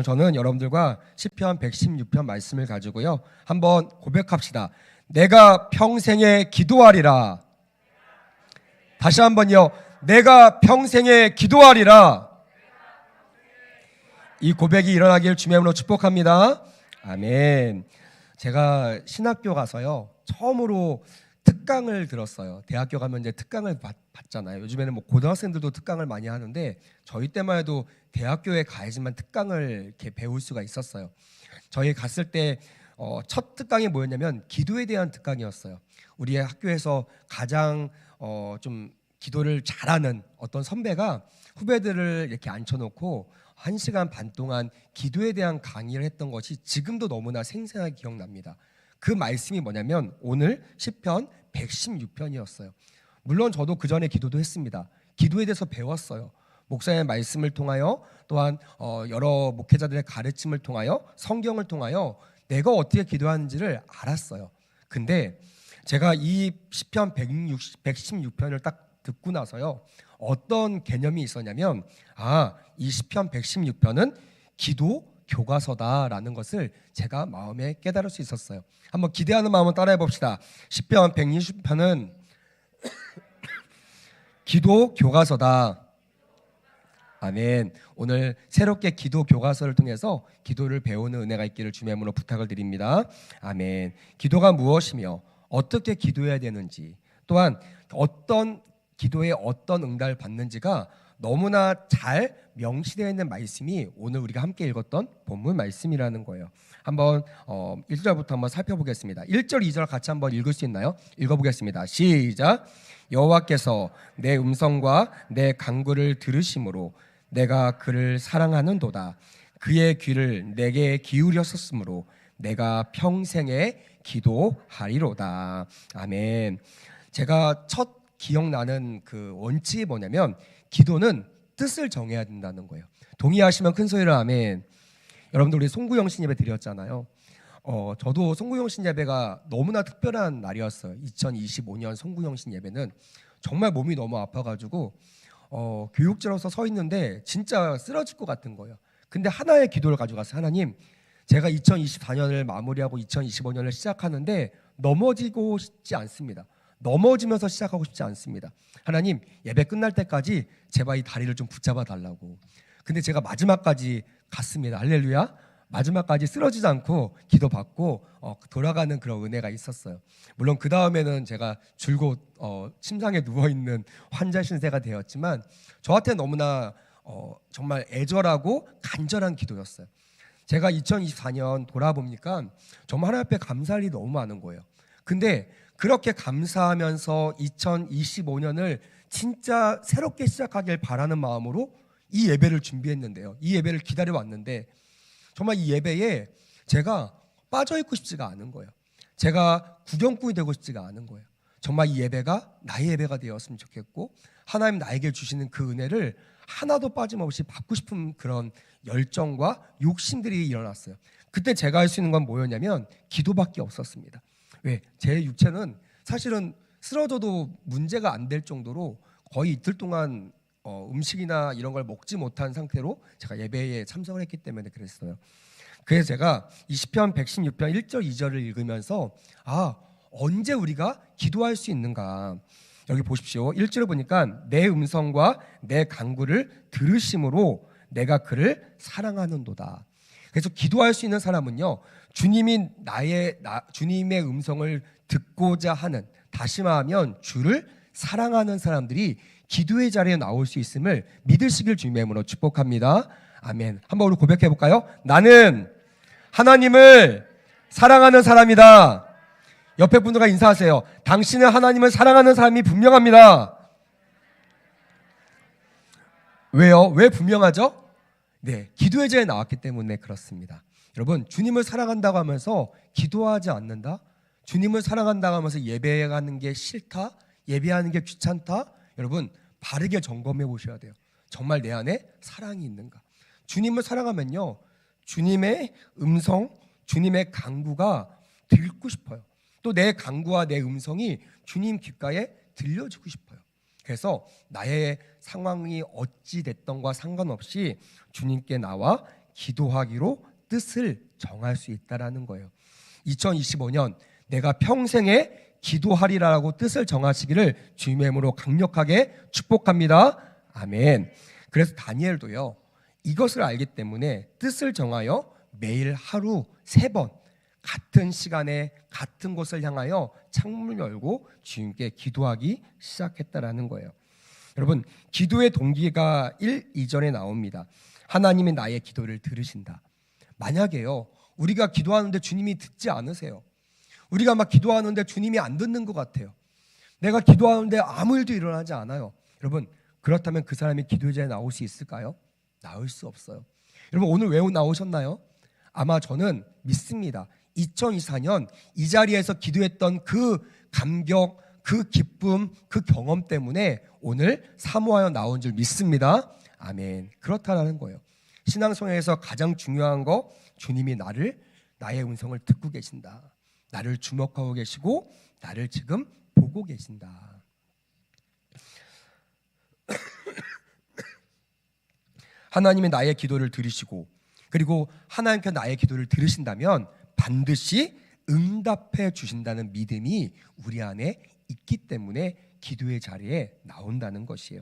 저는 여러분들과 시편 116편 말씀을 가지고요 한번 고백합시다. 내가 평생에 기도하리라. 다시 한번요. 내가 평생에 기도하리라. 이 고백이 일어나길 주님의 이름으로 축복합니다. 아멘. 제가 신학교 가서요 처음으로 특강을 들었어요. 대학교 가면 이제 특강을 받잖아요. 요즘에는 뭐 고등학생들도 특강을 많이 하는데 저희 때만 해도 대학교에 가야지만 특강을 이렇게 배울 수가 있었어요. 저희 갔을 때 첫 특강이 뭐였냐면 기도에 대한 특강이었어요. 우리 학교에서 가장 좀 기도를 잘하는 어떤 선배가 후배들을 이렇게 앉혀놓고 1시간 반 동안 기도에 대한 강의를 했던 것이 지금도 너무나 생생하게 기억납니다. 그 말씀이 뭐냐면 오늘 시편 116편이었어요. 물론 저도 그 전에 기도도 했습니다. 기도에 대해서 배웠어요. 목사의 말씀을 통하여 또한 여러 목회자들의 가르침을 통하여 성경을 통하여 내가 어떻게 기도하는지를 알았어요. 근데 제가 이 시편 116편을 딱 듣고 나서요 어떤 개념이 있었냐면 이 시편 116편은 기도 교과서다라는 것을 제가 마음에 깨달을 수 있었어요. 한번 기대하는 마음을 따라해 봅시다. 시편 160편은 기도 교과서다. 아멘. 오늘 새롭게 기도 교과서를 통해서 기도를 배우는 은혜가 있기를 주님의 이름으로 부탁을 드립니다. 아멘. 기도가 무엇이며 어떻게 기도해야 되는지, 또한 어떤 기도에 어떤 응답을 받는지가 너무나 잘 명시되어 있는 말씀이 오늘 우리가 함께 읽었던 본문 말씀이라는 거예요. 한번 1절부터 한번 살펴보겠습니다. 1절, 2절 같이 한번 읽을 수 있나요? 읽어보겠습니다. 시작. 여호와께서 내 음성과 내 간구를 들으심으로 내가 그를 사랑하는도다. 그의 귀를 내게 기울였었으므로 내가 평생에 기도하리로다. 아멘. 제가 첫 기억나는 그 원칙이 뭐냐면 기도는 뜻을 정해야 된다는 거예요. 동의하시면 큰 소리로 아멘. 여러분들 우리 송구영신 예배 드렸잖아요. 저도 송구영신 예배가 너무나 특별한 날이었어요. 2025년 송구영신 예배는 정말 몸이 너무 아파가지고 교육자로서 서 있는데 진짜 쓰러질 것 같은 거예요. 근데 하나의 기도를 가져가서 하나님, 제가 2024년을 마무리하고 2025년을 시작하는데 넘어지고 싶지 않습니다. 넘어지면서 시작하고 싶지 않습니다. 하나님, 예배 끝날 때까지 제발 이 다리를 좀 붙잡아 달라고. 근데 제가 마지막까지 갔습니다. 할렐루야. 마지막까지 쓰러지지 않고 기도받고 돌아가는 그런 은혜가 있었어요. 물론 그 다음에는 제가 줄곧 침상에 누워있는 환자 신세가 되었지만 저한테 너무나 정말 애절하고 간절한 기도였어요. 제가 2024년 돌아보니까 정말 하나님 앞에 감사할 일이 너무 많은 거예요. 근데 그렇게 감사하면서 2025년을 진짜 새롭게 시작하길 바라는 마음으로 이 예배를 준비했는데요. 이 예배를 기다려왔는데 정말 이 예배에 제가 빠져있고 싶지가 않은 거예요. 제가 구경꾼이 되고 싶지가 않은 거예요. 정말 이 예배가 나의 예배가 되었으면 좋겠고 하나님 나에게 주시는 그 은혜를 하나도 빠짐없이 받고 싶은 그런 열정과 욕심들이 일어났어요. 그때 제가 할 수 있는 건 뭐였냐면 기도밖에 없었습니다. 왜? 제 육체는 사실은 쓰러져도 문제가 안 될 정도로 거의 이틀 동안 음식이나 이런 걸 먹지 못한 상태로 제가 예배에 참석을 했기 때문에 그랬어요. 그래서 제가 이 시편 116편 1절 2절을 읽으면서 언제 우리가 기도할 수 있는가. 여기 보십시오. 1절을 보니까 내 음성과 내 간구를 들으심으로 내가 그를 사랑하는도다. 그래서 기도할 수 있는 사람은요, 주님이 주님의 음성을 듣고자 하는, 다시 말하면 주를 사랑하는 사람들이 기도의 자리에 나올 수 있음을 믿으시길 주님의 이름으로 축복합니다. 아멘. 한번 우리 고백해 볼까요? 나는 하나님을 사랑하는 사람이다. 옆에 분들과 인사하세요. 당신은 하나님을 사랑하는 사람이 분명합니다. 왜요? 왜 분명하죠? 네, 기도의 자리에 나왔기 때문에 그렇습니다. 여러분, 주님을 사랑한다고 하면서 기도하지 않는다? 주님을 사랑한다고 하면서 예배하는 게 싫다? 예배하는 게 귀찮다? 여러분, 바르게 점검해 보셔야 돼요. 정말 내 안에 사랑이 있는가? 주님을 사랑하면요, 주님의 음성, 주님의 간구가 듣고 싶어요. 또 내 간구와 내 음성이 주님 귓가에 들려주고 싶어요. 그래서 나의 상황이 어찌 됐던과 상관없이 주님께 나와 기도하기로 뜻을 정할 수 있다라는 거예요. 2025년 내가 평생에 기도하리라고 뜻을 정하시기를 주님의 이름으로 강력하게 축복합니다. 아멘. 그래서 다니엘도요, 이것을 알기 때문에 뜻을 정하여 매일 하루 3번 같은 시간에 같은 곳을 향하여 창문을 열고 주님께 기도하기 시작했다라는 거예요. 여러분, 기도의 동기가 1, 2절에 나옵니다. 하나님이 나의 기도를 들으신다. 만약에요, 우리가 기도하는데 주님이 듣지 않으세요. 우리가 막 기도하는데 주님이 안 듣는 것 같아요. 내가 기도하는데 아무 일도 일어나지 않아요. 여러분, 그렇다면 그 사람이 기도의 자리에 나올 수 있을까요? 나올 수 없어요. 여러분, 오늘 왜 나오셨나요? 아마 저는 믿습니다. 2024년 이 자리에서 기도했던 그 감격, 그 기쁨, 그 경험 때문에 오늘 사모하여 나온 줄 믿습니다. 아멘. 그렇다라는 거예요. 신앙생활에서 가장 중요한 거, 주님이 나의 음성을 듣고 계신다. 나를 주목하고 계시고 나를 지금 보고 계신다. 하나님이 나의 기도를 들으시고, 그리고 하나님께 나의 기도를 들으신다면 반드시 응답해 주신다는 믿음이 우리 안에 있기 때문에 기도의 자리에 나온다는 것이에요.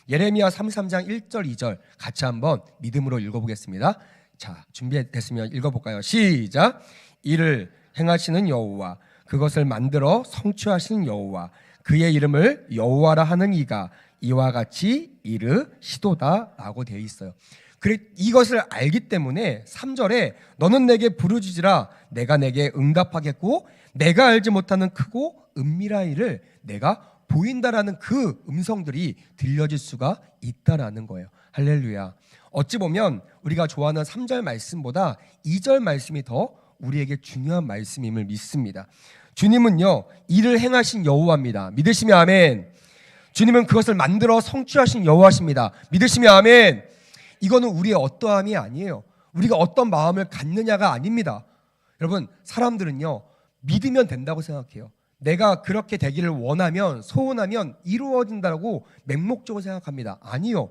예레미야 33장 1절 2절 같이 한번 믿음으로 읽어보겠습니다. 자, 준비됐으면 읽어볼까요? 시작. 이를 행하시는 여호와, 그것을 만들어 성취하시는 여호와, 그의 이름을 여호와라 하는 이가 이와 같이 이르시도다 라고 되어 있어요. 그래, 이것을 알기 때문에 3절에 너는 내게 부르짖으라 내가 내게 응답하겠고 내가 알지 못하는 크고 은밀한 일을 내가 보인다라는 그 음성들이 들려질 수가 있다라는 거예요. 할렐루야. 어찌 보면 우리가 좋아하는 3절 말씀보다 2절 말씀이 더 우리에게 중요한 말씀임을 믿습니다. 주님은요, 이를 행하신 여호와입니다. 믿으시면 아멘. 주님은 그것을 만들어 성취하신 여호와십니다. 믿으시면 아멘. 이거는 우리의 어떠함이 아니에요. 우리가 어떤 마음을 갖느냐가 아닙니다. 여러분, 사람들은요, 믿으면 된다고 생각해요. 내가 그렇게 되기를 원하면, 소원하면 이루어진다고 맹목적으로 생각합니다. 아니요.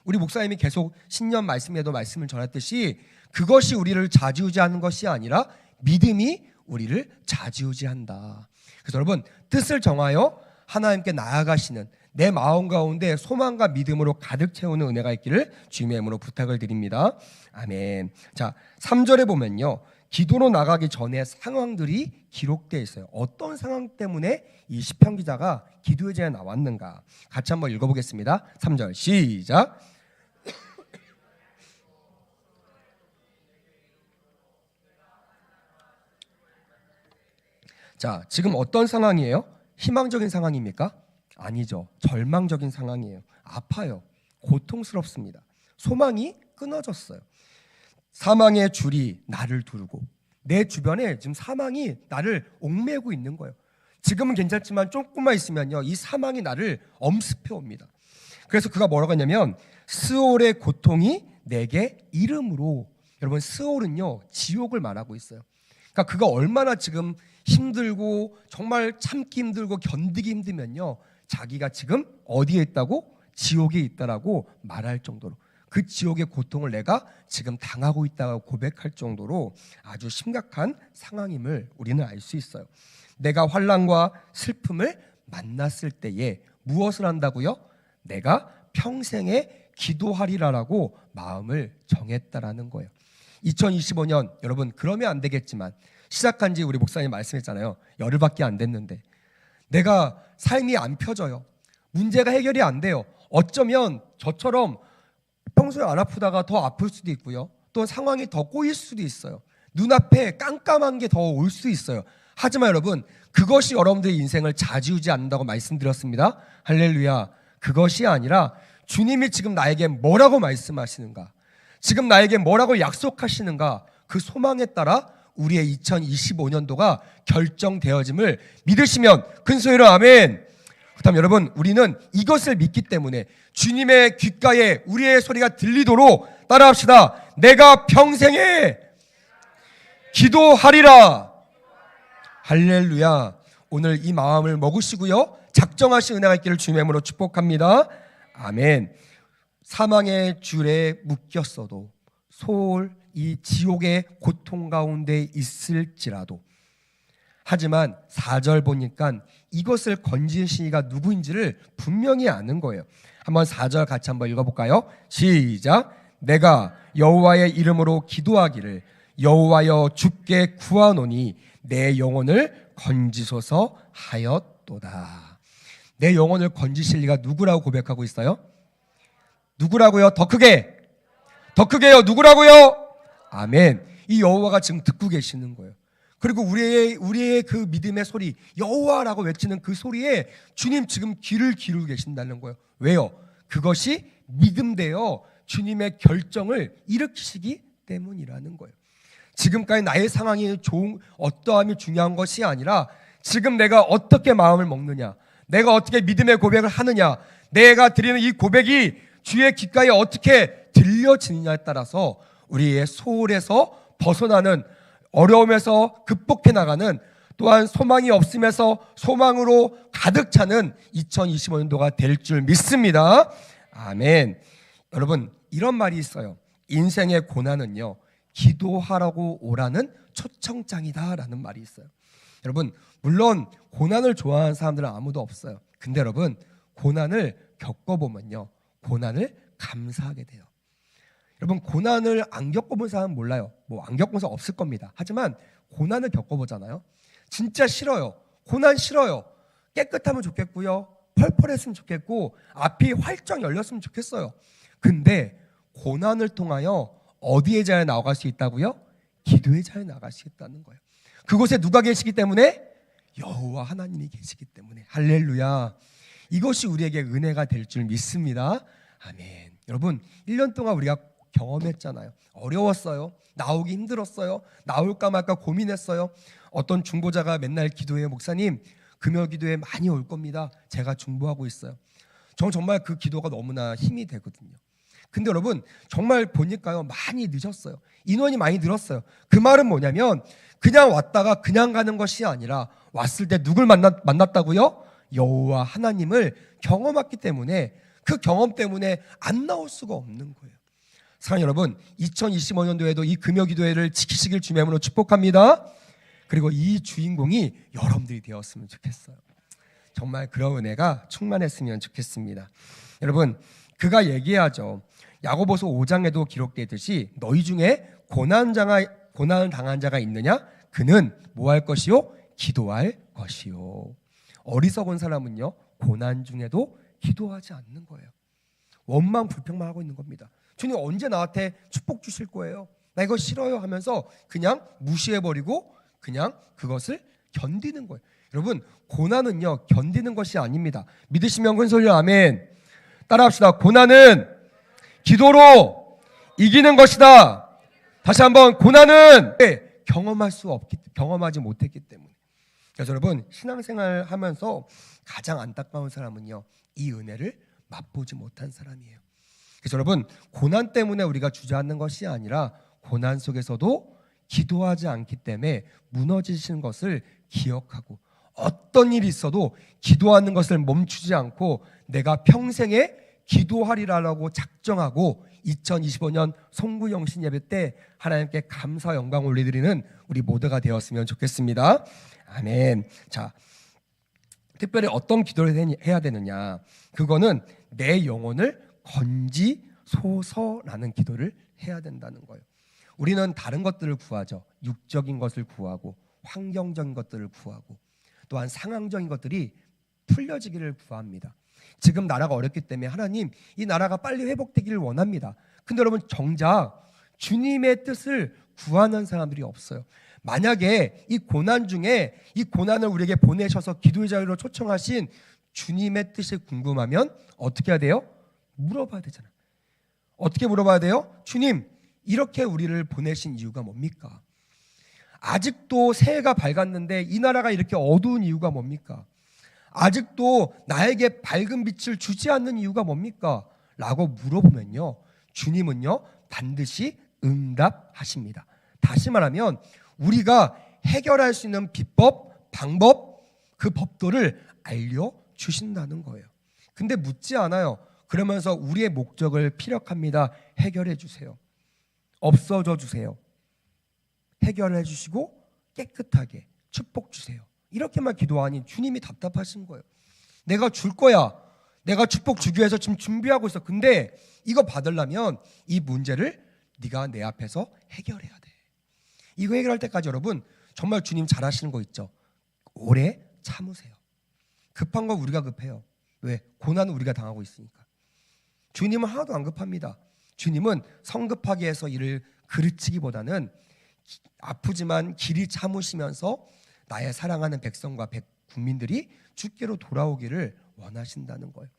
우리 목사님이 계속 신년 말씀에도 말씀을 전했듯이 그것이 우리를 좌지우지하는 것이 아니라 믿음이 우리를 좌지우지한다. 그래서 여러분, 뜻을 정하여 하나님께 나아가시는 내 마음 가운데 소망과 믿음으로 가득 채우는 은혜가 있기를 주님의 이름으로 부탁을 드립니다. 아멘. 자, 3절에 보면요, 기도로 나가기 전에 상황들이 기록되어 있어요. 어떤 상황 때문에 이 시편 기자가 기도의 자리에 나왔는가? 같이 한번 읽어보겠습니다. 3절 시작. 자, 지금 어떤 상황이에요? 희망적인 상황입니까? 아니죠. 절망적인 상황이에요. 아파요. 고통스럽습니다. 소망이 끊어졌어요. 사망의 줄이 나를 두르고 내 주변에 지금 사망이 나를 옥매고 있는 거예요. 지금은 괜찮지만 조금만 있으면요, 이 사망이 나를 엄습해 옵니다. 그래서 그가 뭐라고 했냐면 스올의 고통이 내게 이름으로. 여러분, 스올은요, 지옥을 말하고 있어요. 그러니까 그가 얼마나 지금 힘들고 정말 참기 힘들고 견디기 힘들면요, 자기가 지금 어디에 있다고? 지옥에 있다라고 말할 정도로, 그 지옥의 고통을 내가 지금 당하고 있다고 고백할 정도로 아주 심각한 상황임을 우리는 알 수 있어요. 내가 환난과 슬픔을 만났을 때에 무엇을 한다고요? 내가 평생에 기도하리라라고 마음을 정했다라는 거예요. 2025년 여러분, 그러면 안 되겠지만 시작한 지 우리 목사님 말씀했잖아요. 열흘밖에 안 됐는데 내가 삶이 안 펴져요. 문제가 해결이 안 돼요. 어쩌면 저처럼 평소에 안 아프다가 더 아플 수도 있고요. 또 상황이 더 꼬일 수도 있어요. 눈앞에 깜깜한 게 더 올 수 있어요. 하지만 여러분, 그것이 여러분들의 인생을 좌지우지 않는다고 말씀드렸습니다. 할렐루야. 그것이 아니라 주님이 지금 나에게 뭐라고 말씀하시는가, 지금 나에게 뭐라고 약속하시는가, 그 소망에 따라 우리의 2025년도가 결정되어짐을 믿으시면 큰 소리로 아멘. 그렇다면 여러분, 우리는 이것을 믿기 때문에 주님의 귓가에 우리의 소리가 들리도록 따라합시다. 내가 평생에 기도하리라. 할렐루야. 오늘 이 마음을 먹으시고요, 작정하신 은혜가 있기를 주님의 이름으로 축복합니다. 아멘. 사망의 줄에 묶였어도 소홀 이 지옥의 고통 가운데 있을지라도, 하지만 4절 보니까 이것을 건지신 이가 누구인지를 분명히 아는 거예요. 한번 4절 같이 한번 읽어볼까요? 시작. 내가 여호와의 이름으로 기도하기를 여호와여 주께 구하노니 내 영혼을 건지소서 하였도다. 내 영혼을 건지실 이가 누구라고 고백하고 있어요? 누구라고요? 더 크게, 더 크게요. 누구라고요? 아멘. 이 여호와가 지금 듣고 계시는 거예요. 그리고 우리의 그 믿음의 소리, 여호와라고 외치는 그 소리에 주님 지금 귀를 기울이고 계신다는 거예요. 왜요? 그것이 믿음되어 주님의 결정을 일으키시기 때문이라는 거예요. 지금까지 나의 상황이 어떠함이 중요한 것이 아니라 지금 내가 어떻게 마음을 먹느냐, 내가 어떻게 믿음의 고백을 하느냐, 내가 드리는 이 고백이 주의 귓가에 어떻게 들려지느냐에 따라서 우리의 소홀에서 벗어나는, 어려움에서 극복해 나가는, 또한 소망이 없음에서 소망으로 가득 차는 2025년도가 될 줄 믿습니다. 아멘. 여러분, 이런 말이 있어요. 인생의 고난은요, 기도하라고 오라는 초청장이다라는 말이 있어요. 여러분, 물론 고난을 좋아하는 사람들은 아무도 없어요. 근데 여러분, 고난을 겪어보면요, 고난을 감사하게 돼요. 여러분, 고난을 안 겪어본 사람은 몰라요. 뭐 안 겪은 사람 없을 겁니다. 하지만 고난을 겪어보잖아요. 진짜 싫어요. 고난 싫어요. 깨끗하면 좋겠고요, 펄펄했으면 좋겠고, 앞이 활짝 열렸으면 좋겠어요. 근데 고난을 통하여 어디에 잘 나아갈 수 있다고요? 기도의 자리에 나갈 수 있다는 거예요. 그곳에 누가 계시기 때문에? 여호와 하나님이 계시기 때문에. 할렐루야. 이것이 우리에게 은혜가 될 줄 믿습니다. 아멘. 여러분, 1년 동안 우리가 경험했잖아요. 어려웠어요. 나오기 힘들었어요. 나올까 말까 고민했어요. 어떤 중보자가 맨날 기도해요. 목사님, 금요 기도에 많이 올 겁니다. 제가 중보하고 있어요. 저는 정말 그 기도가 너무나 힘이 되거든요. 근데 여러분, 정말 보니까요, 많이 늦었어요. 인원이 많이 늘었어요. 그 말은 뭐냐면 그냥 왔다가 그냥 가는 것이 아니라 왔을 때 누굴 만났다고요? 여호와 하나님을 경험했기 때문에, 그 경험 때문에 안 나올 수가 없는 거예요. 사랑하는 여러분, 2025년도에도 이 금요기도회를 지키시길 주님의 이름으로 축복합니다. 그리고 이 주인공이 여러분들이 되었으면 좋겠어요. 정말 그런 은혜가 충만했으면 좋겠습니다. 여러분, 그가 얘기하죠. 야고보서 5장에도 기록되어 있듯이 너희 중에 고난을 당한 자가 있느냐? 그는 뭐 할 것이요? 기도할 것이요. 어리석은 사람은요, 고난 중에도 기도하지 않는 거예요. 원망 불평만 하고 있는 겁니다. 주님 언제 나한테 축복 주실 거예요? 나 이거 싫어요 하면서 그냥 무시해버리고 그냥 그것을 견디는 거예요. 여러분, 고난은요, 견디는 것이 아닙니다. 믿으시면 큰 소리로 아멘. 따라합시다. 고난은 기도로 이기는 것이다. 다시 한번, 고난은 경험하지 못했기 때문에. 그래서 여러분, 신앙생활 하면서 가장 안타까운 사람은요, 이 은혜를 맛보지 못한 사람이에요. 그래서 여러분, 고난 때문에 우리가 주저앉는 것이 아니라 고난 속에서도 기도하지 않기 때문에 무너지시는 것을 기억하고, 어떤 일이 있어도 기도하는 것을 멈추지 않고 내가 평생에 기도하리라고 작정하고 2025년 송구영신 예배 때 하나님께 감사 영광 올려드리는 우리 모두가 되었으면 좋겠습니다. 아멘. 자, 특별히 어떤 기도를 해야 되느냐, 그거는 내 영혼을 건지소서라는 기도를 해야 된다는 거예요. 우리는 다른 것들을 구하죠. 육적인 것을 구하고, 환경적인 것들을 구하고, 또한 상황적인 것들이 풀려지기를 구합니다. 지금 나라가 어렵기 때문에 하나님, 이 나라가 빨리 회복되기를 원합니다. 근데 여러분, 정작 주님의 뜻을 구하는 사람들이 없어요. 만약에 이 고난 중에 이 고난을 우리에게 보내셔서 기도의 자리로 초청하신 주님의 뜻이 궁금하면 어떻게 해야 돼요? 물어봐야 되잖아요. 어떻게 물어봐야 돼요? 주님, 이렇게 우리를 보내신 이유가 뭡니까? 아직도 새해가 밝았는데 이 나라가 이렇게 어두운 이유가 뭡니까? 아직도 나에게 밝은 빛을 주지 않는 이유가 뭡니까? 라고 물어보면요, 주님은요, 반드시 응답하십니다. 다시 말하면 우리가 해결할 수 있는 비법, 방법, 그 법도를 알려주신다는 거예요. 근데 묻지 않아요. 그러면서 우리의 목적을 피력합니다. 해결해 주세요. 없어져 주세요. 해결해 주시고 깨끗하게 축복 주세요. 이렇게만 기도하니 주님이 답답하신 거예요. 내가 줄 거야. 내가 축복 주기 위해서 지금 준비하고 있어. 근데 이거 받으려면 이 문제를 네가 내 앞에서 해결해야 돼. 이거 해결할 때까지 여러분 정말 주님 잘하시는 거 있죠. 오래 참으세요. 급한 건 우리가 급해요. 왜? 고난은 우리가 당하고 있으니까. 주님은 하나도 안 급합니다. 주님은 성급하게 해서 일을 그르치기보다는 아프지만 길이 참으시면서 나의 사랑하는 백성과 국민들이 주께로 돌아오기를 원하신다는 거예요.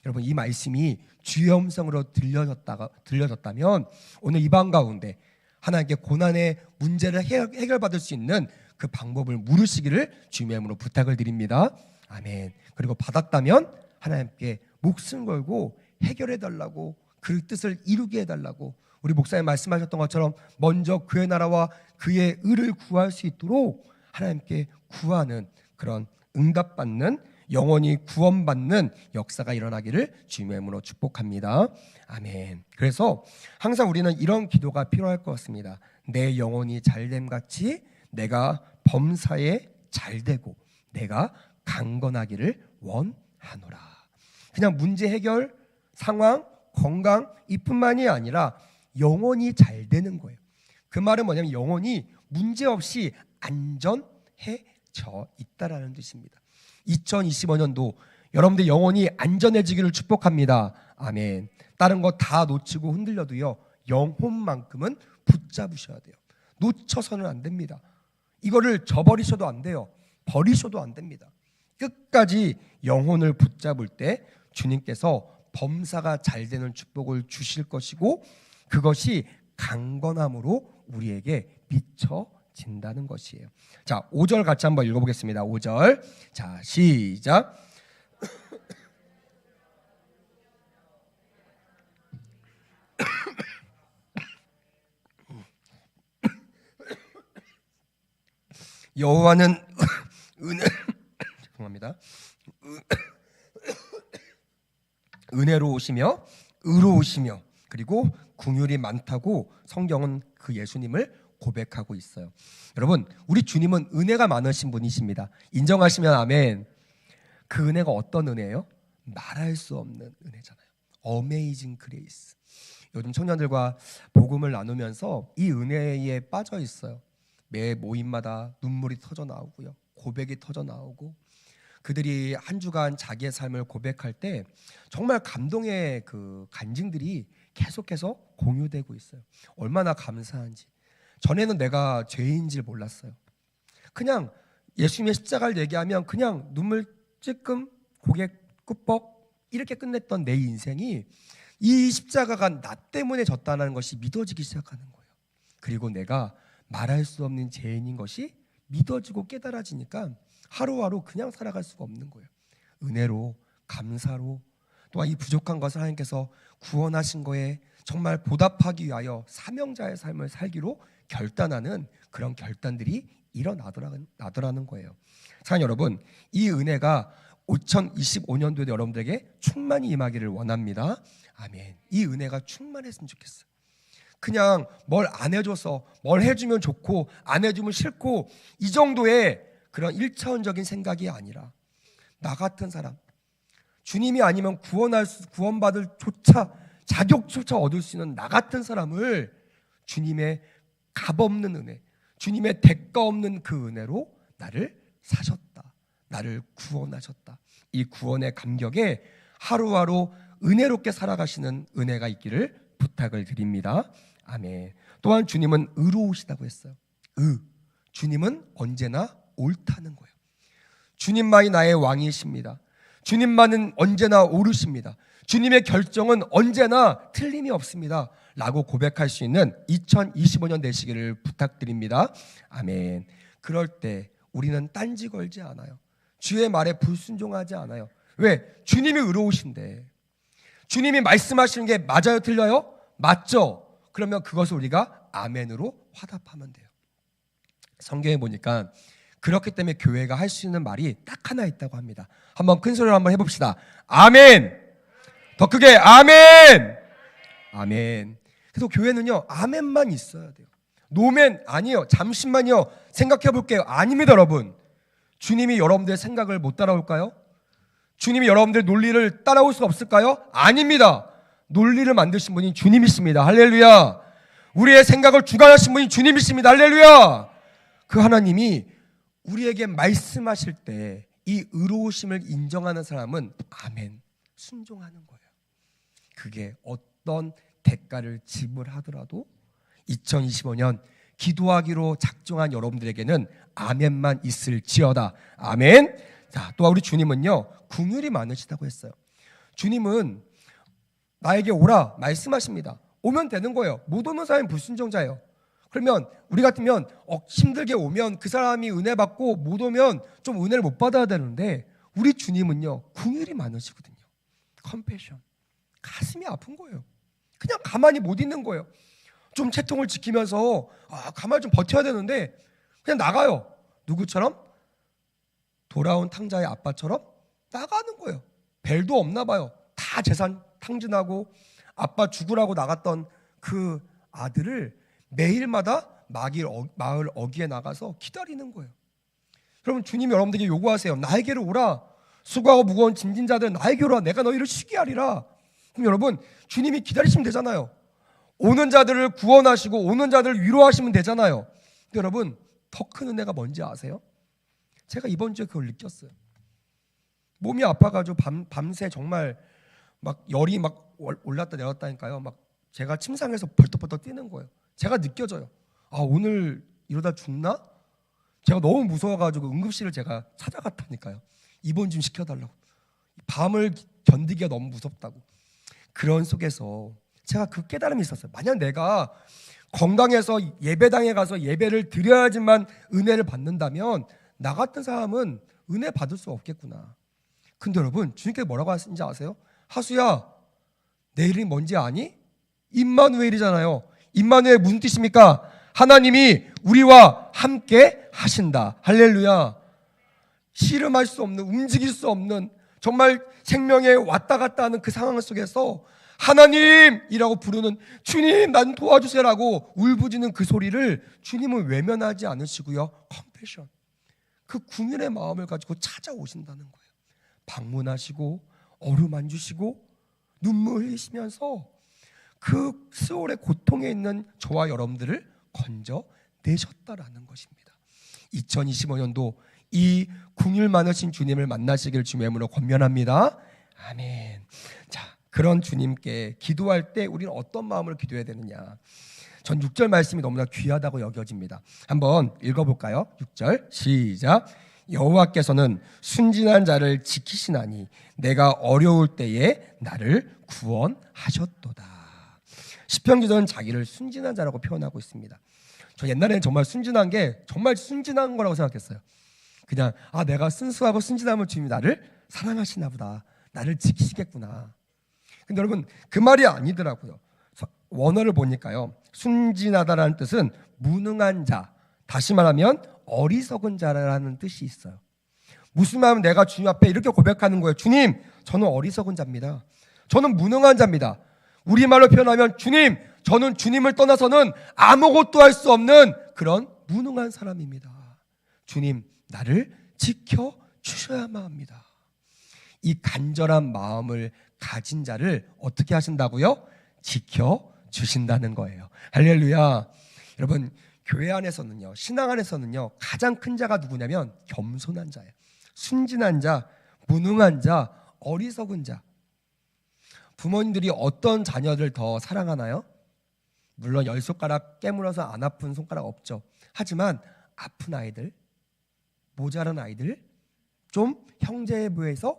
여러분, 이 말씀이 주의 음성으로 들려졌다면 오늘 이 방 가운데 하나님께 고난의 문제를 해결받을 수 있는 그 방법을 물으시기를 주님의 이름으로 부탁을 드립니다. 아멘. 그리고 받았다면 하나님께 목숨 걸고 해결해 달라고, 그 뜻을 이루게 해달라고, 우리 목사님 말씀하셨던 것처럼 먼저 그의 나라와 그의 의를 구할 수 있도록 하나님께 구하는, 그런 응답받는, 영원히 구원받는 역사가 일어나기를 주님의 이름으로 축복합니다. 아멘. 그래서 항상 우리는 이런 기도가 필요할 것 같습니다. 내 영혼이 잘됨 같이 내가 범사에 잘되고 내가 강건하기를 원하노라. 그냥 문제 해결, 상황, 건강 이뿐만이 아니라 영혼이 잘 되는 거예요. 그 말은 뭐냐면 영혼이 문제없이 안전해져 있다라는 뜻입니다. 2025년도 여러분들 영혼이 안전해지기를 축복합니다. 아멘. 다른 거 다 놓치고 흔들려도요, 영혼만큼은 붙잡으셔야 돼요. 놓쳐서는 안 됩니다. 이거를 저버리셔도 안 돼요. 버리셔도 안 됩니다. 끝까지 영혼을 붙잡을 때 주님께서 범사가 잘 되는 축복을 주실 것이고, 그것이 강건함으로 우리에게 비춰진다는 것이에요. 자, 5절 같이 한번 읽어보겠습니다. 5절. 자, 시작. 여호와는 죄송합니다. 은혜로우시며 의로우시며 그리고 긍휼이 많다고 성경은 그 예수님을 고백하고 있어요. 여러분, 우리 주님은 은혜가 많으신 분이십니다. 인정하시면 아멘. 그 은혜가 어떤 은혜예요? 말할 수 없는 은혜잖아요. 어메이징 그레이스. 요즘 청년들과 복음을 나누면서 이 은혜에 빠져 있어요. 매 모임마다 눈물이 터져 나오고요, 고백이 터져 나오고, 그들이 한 주간 자기의 삶을 고백할 때 정말 감동의 그 간증들이 계속해서 공유되고 있어요. 얼마나 감사한지. 전에는 내가 죄인지를 몰랐어요. 그냥 예수님의 십자가를 얘기하면 그냥 눈물 찔끔, 고개 끄뻑 이렇게 끝냈던 내 인생이 이 십자가가 나 때문에 졌다는 것이 믿어지기 시작하는 거예요. 그리고 내가 말할 수 없는 죄인인 것이 믿어지고 깨달아지니까 하루하루 그냥 살아갈 수가 없는 거예요. 은혜로, 감사로, 또한 이 부족한 것을 하나님께서 구원하신 거에 정말 보답하기 위하여 사명자의 삶을 살기로 결단하는 그런 결단들이 일어나더라는 거예요. 사랑하는 여러분, 이 은혜가 2025년도에 여러분들에게 충만히 임하기를 원합니다. 아멘. 이 은혜가 충만했으면 좋겠어요. 그냥 뭘 안 해줘서, 뭘 해주면 좋고 안 해주면 싫고, 이 정도의 그런 1차원적인 생각이 아니라 나 같은 사람, 주님이 아니면 구원받을 자격조차 얻을 수 있는 나 같은 사람을 주님의 값없는 은혜, 주님의 대가 없는 그 은혜로 나를 사셨다, 나를 구원하셨다. 이 구원의 감격에 하루하루 은혜롭게 살아가시는 은혜가 있기를 부탁을 드립니다. 아멘. 또한 주님은 의로우시다고 했어요. 주님은 언제나 옳다는 거예요. 주님만이 나의 왕이십니다. 주님만은 언제나 옳으십니다. 주님의 결정은 언제나 틀림이 없습니다 라고 고백할 수 있는 2025년 되시기를 부탁드립니다. 아멘. 그럴 때 우리는 딴지 걸지 않아요. 주의 말에 불순종하지 않아요. 왜? 주님이 의로우신데. 주님이 말씀하시는 게 맞아요, 틀려요? 맞죠? 그러면 그것을 우리가 아멘으로 화답하면 돼요. 성경에 보니까 그렇기 때문에 교회가 할 수 있는 말이 딱 하나 있다고 합니다. 한번 큰 소리로 한번 해봅시다. 아멘. 더 크게 아멘. 아멘. 그래서 교회는요, 아멘만 있어야 돼요. 노멘 아니요, 잠시만요, 생각해 볼게요. 아닙니다, 여러분. 주님이 여러분들의 생각을 못 따라올까요? 주님이 여러분들의 논리를 따라올 수 없을까요? 아닙니다. 논리를 만드신 분이 주님이십니다. 할렐루야. 우리의 생각을 주관하신 분이 주님이십니다. 할렐루야. 그 하나님이 우리에게 말씀하실 때 이 의로우심을 인정하는 사람은 아멘, 순종하는 거예요. 그게 어떤 대가를 지불하더라도 2025년 기도하기로 작정한 여러분들에게는 아멘만 있을지어다. 아멘. 자, 또 우리 주님은요, 긍휼이 많으시다고 했어요. 주님은 나에게 오라 말씀하십니다. 오면 되는 거예요. 못 오는 사람이 불순종자예요. 그러면 우리 같으면 힘들게 오면 그 사람이 은혜 받고 못 오면 좀 은혜를 못 받아야 되는데 우리 주님은요, 긍휼이 많으시거든요. 컴패션. 가슴이 아픈 거예요. 그냥 가만히 못 있는 거예요. 좀 채통을 지키면서 가만히 좀 버텨야 되는데 그냥 나가요. 누구처럼? 돌아온 탕자의 아빠처럼 나가는 거예요. 벨도 없나 봐요. 다 재산 탕진하고 아빠 죽으라고 나갔던 그 아들을 매일마다 마을 어귀에 나가서 기다리는 거예요. 여러분, 주님이 여러분들에게 요구하세요. 나에게로 오라. 수고하고 무거운 짐진 자들 나에게로 오라. 내가 너희를 쉬게 하리라. 그럼 여러분, 주님이 기다리시면 되잖아요. 오는 자들을 구원하시고 오는 자들을 위로하시면 되잖아요. 근데 여러분, 더 큰 은혜가 뭔지 아세요? 제가 이번 주에 그걸 느꼈어요. 몸이 아파가지고 밤새 정말 막 열이 막 올랐다 내렸다니까요. 막 제가 침상에서 벌떡벌떡 뛰는 거예요. 제가 느껴져요. 오늘 이러다 죽나? 제가 너무 무서워가지고 응급실을 제가 찾아갔다니까요. 입원 좀 시켜달라고. 밤을 견디기가 너무 무섭다고. 그런 속에서 제가 그 깨달음이 있었어요. 만약 내가 건강해서 예배당에 가서 예배를 드려야지만 은혜를 받는다면 나 같은 사람은 은혜 받을 수 없겠구나. 근데 여러분, 주님께서 뭐라고 하시는지 아세요? 하수야, 내 이름이 뭔지 아니? 임마누엘이잖아요. 임마누엘 무슨 뜻입니까? 하나님이 우리와 함께 하신다. 할렐루야. 씨름할 수 없는, 움직일 수 없는, 정말 생명에 왔다 갔다 하는 그 상황 속에서 하나님이라고 부르는, 주님 난 도와주세요라고 울부짖는 그 소리를 주님은 외면하지 않으시고요, 컴패션, 그 궁일의 마음을 가지고 찾아오신다는 거예요. 방문하시고 어루만지시고 눈물 흘리시면서 그 스올의 고통에 있는 저와 여러분들을 건져내셨다라는 것입니다. 2025년도 이 궁율 많으신 주님을 만나시길 주님의 이름으로 권면합니다. 아멘. 자, 그런 주님께 기도할 때 우리는 어떤 마음으로 기도해야 되느냐? 전 6절 말씀이 너무나 귀하다고 여겨집니다. 한번 읽어볼까요? 6절 시작. 여호와께서는 순진한 자를 지키시나니 내가 어려울 때에 나를 구원하셨도다. 시편 기자는 자기를 순진한 자라고 표현하고 있습니다. 저 옛날에는 정말 순진한 게 정말 순진한 거라고 생각했어요. 그냥 내가 순수하고 순진하면 주님이 나를 사랑하시나 보다, 나를 지키시겠구나. 근데 여러분, 그 말이 아니더라고요. 원어를 보니까요, 순진하다라는 뜻은 무능한 자, 다시 말하면 어리석은 자라는 뜻이 있어요. 무슨 말이면 내가 주님 앞에 이렇게 고백하는 거예요. 주님, 저는 어리석은 자입니다. 저는 무능한 자입니다. 우리말로 표현하면 주님, 저는 주님을 떠나서는 아무것도 할 수 없는 그런 무능한 사람입니다. 주님, 나를 지켜주셔야만 합니다. 이 간절한 마음을 가진 자를 어떻게 하신다고요? 지켜주신다는 거예요. 할렐루야. 여러분, 교회 안에서는요, 신앙 안에서는요, 가장 큰 자가 누구냐면 겸손한 자예요. 순진한 자, 무능한 자, 어리석은 자. 부모님들이 어떤 자녀를 더 사랑하나요? 물론 10손가락 깨물어서 안 아픈 손가락 없죠. 하지만 아픈 아이들, 모자란 아이들, 좀 형제에 비해서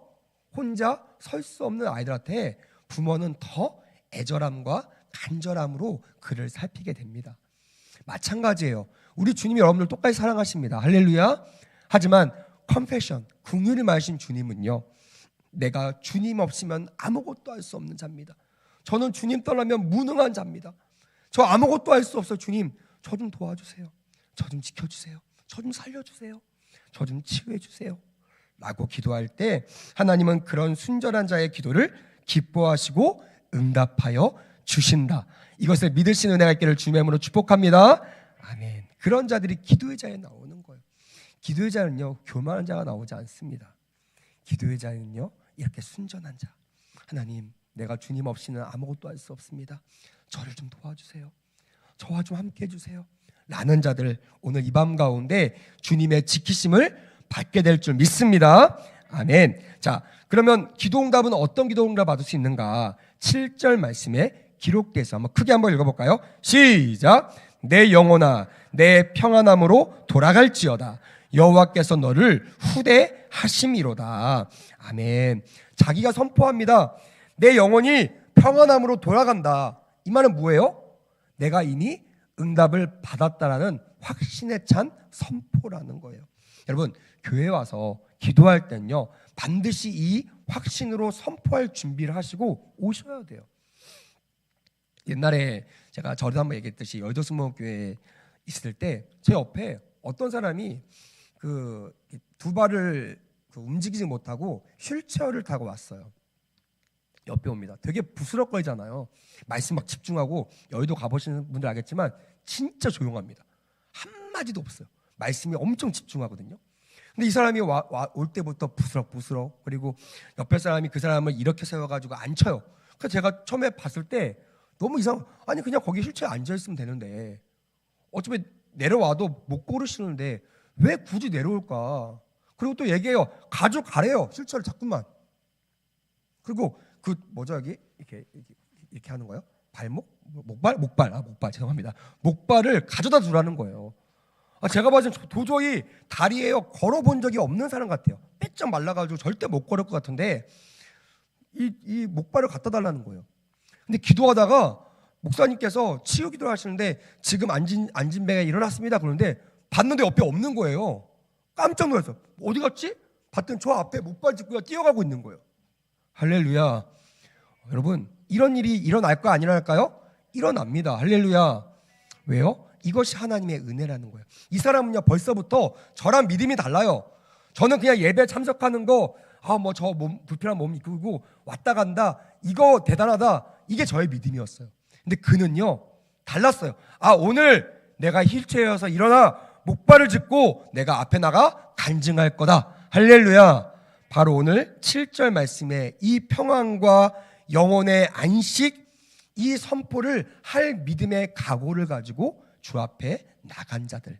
혼자 설 수 없는 아이들한테 부모는 더 애절함과 간절함으로 그를 살피게 됩니다. 마찬가지예요. 우리 주님이 여러분들 똑같이 사랑하십니다. 할렐루야. 하지만 컴패션, 긍휼이 많으신 주님은요, 내가 주님 없으면 아무것도 할 수 없는 자입니다. 저는 주님 떠나면 무능한 자입니다. 저 아무것도 할 수 없어요. 주님, 저 좀 도와주세요. 저 좀 지켜주세요. 저 좀 살려주세요. 저 좀 치유해주세요 라고 기도할 때 하나님은 그런 순전한 자의 기도를 기뻐하시고 응답하여 주신다. 이것을 믿을 수 있는 은혜가 있기를 주님의 이름으로 축복합니다. 아멘. 그런 자들이 기도의 자에 나오는 거예요. 기도의 자는요, 교만한 자가 나오지 않습니다. 기도의 자는요, 이렇게 순전한 자. 하나님, 내가 주님 없이는 아무것도 할 수 없습니다. 저를 좀 도와주세요. 저와 좀 함께 해주세요. 라는 자들, 오늘 이 밤 가운데 주님의 지키심을 받게 될 줄 믿습니다. 아멘. 자, 그러면 기도응답은 어떤 기도응답 받을 수 있는가? 7절 말씀에 기록돼서 한번 크게 한번 읽어볼까요? 시작. 내 영혼아, 내 평안함으로 돌아갈지어다. 여호와께서 너를 후대하심이로다. 아멘. 자기가 선포합니다. 내 영혼이 평안함으로 돌아간다. 이 말은 뭐예요? 내가 이미 응답을 받았다라는 확신에 찬 선포라는 거예요. 여러분, 교회 와서 기도할 때는요, 반드시 이 확신으로 선포할 준비를 하시고 오셔야 돼요. 옛날에 제가 저도 한번 얘기했듯이 여의도 순복음교회에 있을 때 제 옆에 어떤 사람이 두 발을 움직이지 못하고 휠체어를 타고 왔어요. 옆에 옵니다. 되게 부스럭거리잖아요. 말씀 막 집중하고, 여의도 가보시는 분들 알겠지만 진짜 조용합니다. 한마디도 없어요. 말씀이 엄청 집중하거든요. 근데 이 사람이 올 때부터 부스럭부스럭, 그리고 옆에 사람이 그 사람을 이렇게 세워가지고 앉혀요. 그래서 제가 처음에 봤을 때 너무 아니 그냥 거기 휠체어에 앉아있으면 되는데 어차피 내려와도 못 고르시는데 왜 굳이 내려올까? 그리고 또 얘기해요. 가져가래요. 휠체어를 자꾸만. 그리고 여기 이렇게 하는 거예요. 목발 죄송합니다. 목발을 가져다 두라는 거예요. 제가 봐서 도저히 다리에 걸어본 적이 없는 사람 같아요. 빼쩍 말라가지고 절대 못 걸을 것 같은데 이 목발을 갖다 달라는 거예요. 근데 기도하다가 목사님께서 치유 기도를 하시는데 지금 앉은 배가 일어났습니다. 그런데 봤는데 옆에 없는 거예요. 깜짝 놀랐어요. 어디 갔지? 봤더니 저 앞에 목발 짚고 뛰어가고 있는 거예요. 할렐루야. 여러분, 이런 일이 일어날까 안 일어날까요? 일어납니다. 할렐루야. 왜요? 이것이 하나님의 은혜라는 거예요. 이 사람은요, 벌써부터 저랑 믿음이 달라요. 저는 그냥 예배 참석하는 거, 저 불편한 몸 이끌고 왔다 간다, 이거 대단하다, 이게 저의 믿음이었어요. 근데 그는요, 달랐어요. 오늘 내가 휠체어여서 일어나 목발을 짚고 내가 앞에 나가 간증할 거다. 할렐루야. 바로 오늘 7절 말씀에 이 평안과 영혼의 안식, 이 선포를 할 믿음의 각오를 가지고 주 앞에 나간 자들,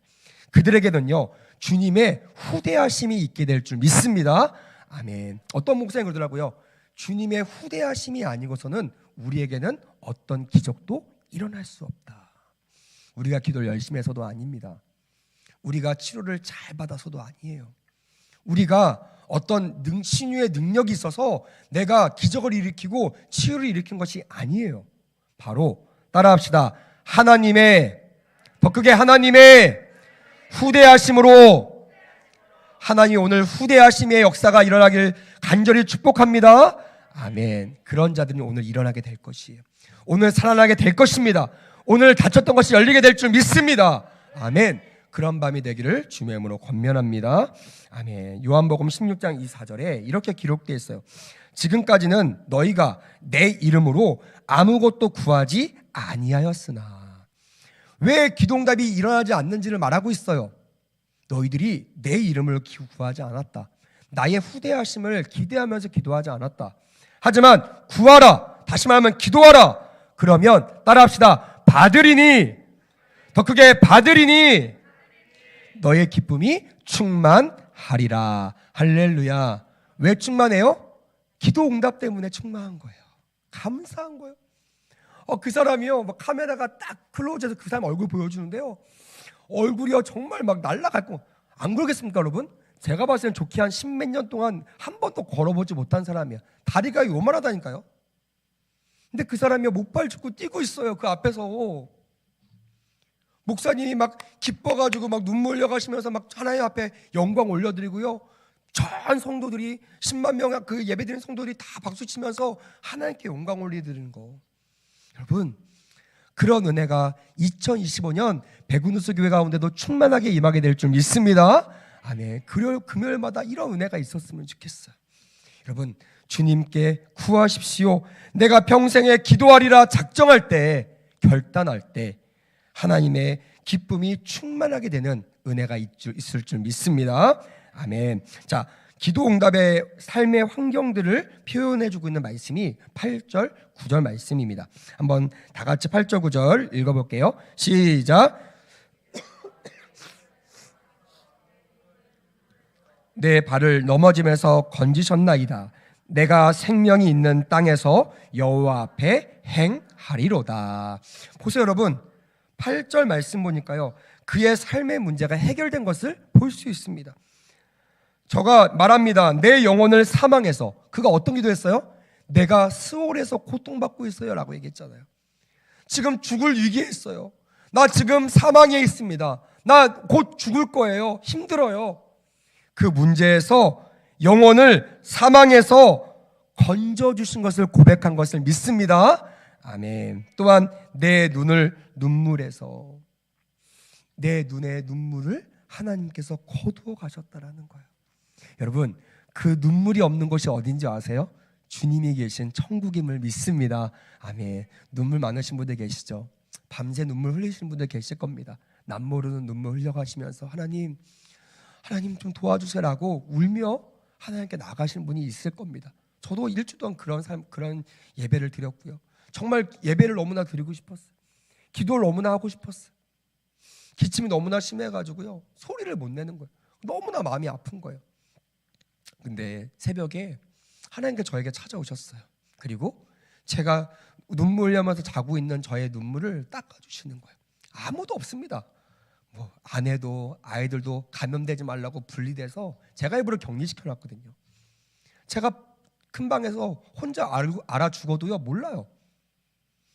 그들에게는요, 주님의 후대하심이 있게 될 줄 믿습니다. 아멘. 어떤 목사님 그러더라고요. 주님의 후대하심이 아니고서는 우리에게는 어떤 기적도 일어날 수 없다. 우리가 기도를 열심히 해서도 아닙니다. 우리가 치료를 잘 받아서도 아니에요. 우리가 어떤 신유의 능력이 있어서 내가 기적을 일으키고 치유를 일으킨 것이 아니에요. 바로 따라합시다. 더 크게 하나님의 후대하심으로, 하나님 오늘 후대하심의 역사가 일어나길 간절히 축복합니다. 아멘. 그런 자들이 오늘 일어나게 될 것이에요. 오늘 살아나게 될 것입니다. 오늘 닫혔던 것이 열리게 될 줄 믿습니다. 아멘. 그런 밤이 되기를 주님의 이름으로 권면합니다. 아멘. 요한복음 16장 24절에 이렇게 기록되어 있어요. 지금까지는 너희가 내 이름으로 아무것도 구하지 아니하였으나. 왜 기도응답이 일어나지 않는지를 말하고 있어요. 너희들이 내 이름을 구하지 않았다. 나의 후대하심을 기대하면서 기도하지 않았다. 하지만 구하라, 다시 말하면 기도하라. 그러면 따라합시다. 받으리니, 더 크게 받으리니 너의 기쁨이 충만하리라. 할렐루야. 왜 충만해요? 기도응답 때문에 충만한 거예요. 감사한 거예요. 그 사람이요, 카메라가 딱 클로즈해서 그 사람 얼굴 보여주는데요, 얼굴이요 정말 막 날아갈 거. 안 그러겠습니까, 여러분? 제가 봤을 땐 좋게 한 10몇 년 동안 한 번도 걸어보지 못한 사람이야. 다리가 요만하다니까요. 근데 그 사람이요, 목발 짚고 뛰고 있어요. 그 앞에서 목사님이 막 기뻐가지고 막 눈물 흘려가시면서 막 하나님 앞에 영광 올려드리고요, 전 성도들이 10만 명 그 예배드리는 성도들이 다 박수치면서 하나님께 영광 올려드리는 거. 여러분, 그런 은혜가 2025년 백운누스 교회 가운데도 충만하게 임하게 될 줄 믿습니다. 아멘. 금요일마다 이런 은혜가 있었으면 좋겠어요. 여러분, 주님께 구하십시오. 내가 평생에 기도하리라 작정할 때, 결단할 때 하나님의 기쁨이 충만하게 되는 은혜가 있을 줄 믿습니다. 아멘. 자, 기도 응답의 삶의 환경들을 표현해주고 있는 말씀이 8절, 9절 말씀입니다. 한번 다 같이 8절, 9절 읽어볼게요. 시작. 내 발을 넘어짐에서 건지셨나이다. 내가 생명이 있는 땅에서 여호와 앞에 행하리로다. 보세요, 여러분. 8절 말씀 보니까요, 그의 삶의 문제가 해결된 것을 볼 수 있습니다. 저가 말합니다. 내 영혼을 사망해서, 그가 어떤 기도했어요? 내가 스올에서 고통받고 있어요 라고 얘기했잖아요. 지금 죽을 위기에 있어요. 나 지금 사망에 있습니다. 나 곧 죽을 거예요. 힘들어요. 그 문제에서 영혼을 사망에서 건져주신 것을 고백한 것을 믿습니다. 아멘. 또한 내 눈을 눈물에서, 내 눈의 눈물을 하나님께서 거두어 가셨다라는 거예요. 여러분, 그 눈물이 없는 곳이 어딘지 아세요? 주님이 계신 천국임을 믿습니다. 아멘. 눈물 많으신 분들 계시죠? 밤새 눈물 흘리시는 분들 계실 겁니다. 남모르는 눈물 흘려가시면서 하나님 좀 도와주세요라고 울며 하나님께 나가시는 분이 있을 겁니다. 저도 일주 동안 그런 예배를 드렸고요. 정말 예배를 너무나 드리고 싶었어요. 기도를 너무나 하고 싶었어요. 기침이 너무나 심해가지고요, 소리를 못 내는 거예요. 너무나 마음이 아픈 거예요. 근데 새벽에 하나님께 저에게 찾아오셨어요. 그리고 제가 눈물 흘리면서 자고 있는 저의 눈물을 닦아주시는 거예요. 아무도 없습니다. 뭐 아내도 아이들도 감염되지 말라고 분리돼서 제가 일부러 격리시켜놨거든요. 제가 큰 방에서 혼자 알아 죽어도요 몰라요.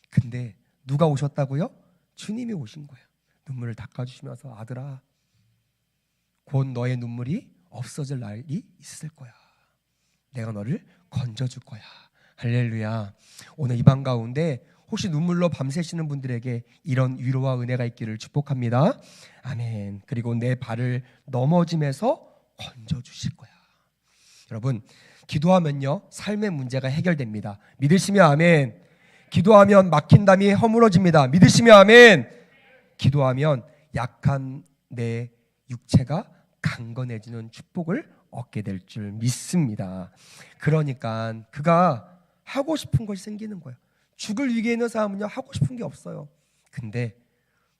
근데 누가 오셨다고요? 주님이 오신 거예요. 눈물을 닦아주시면서 아들아, 곧 너의 눈물이 없어질 날이 있을 거야. 내가 너를 건져줄 거야. 할렐루야. 오늘 이 밤 가운데 혹시 눈물로 밤새시는 분들에게 이런 위로와 은혜가 있기를 축복합니다. 아멘. 그리고 내 발을 넘어짐에서 건져주실 거야. 여러분, 기도하면요 삶의 문제가 해결됩니다. 믿으시면 아멘. 기도하면 막힌 담이 허물어집니다. 믿으시면 아멘. 기도하면 약한 내 육체가 강건해지는 축복을 얻게 될 줄 믿습니다. 그러니까 그가 하고 싶은 것이 생기는 거예요. 죽을 위기에 있는 사람은요 하고 싶은 게 없어요. 근데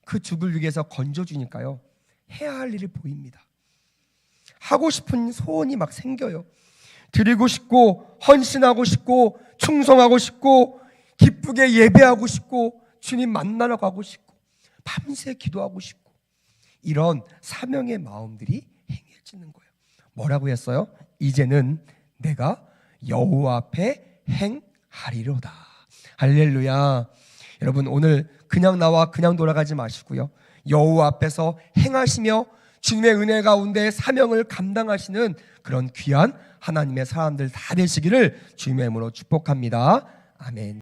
그 죽을 위기에서 건져주니까요 해야 할 일이 보입니다. 하고 싶은 소원이 막 생겨요. 드리고 싶고 헌신하고 싶고 충성하고 싶고 기쁘게 예배하고 싶고 주님 만나러 가고 싶고 밤새 기도하고 싶고 이런 사명의 마음들이 행해지는 거예요. 뭐라고 했어요? 이제는 내가 여호와 앞에 행하리로다. 할렐루야. 여러분, 오늘 그냥 나와 그냥 돌아가지 마시고요, 여호와 앞에서 행하시며 주님의 은혜 가운데 사명을 감당하시는 그런 귀한 하나님의 사람들 다 되시기를 주님의 이름으로 축복합니다. 아멘.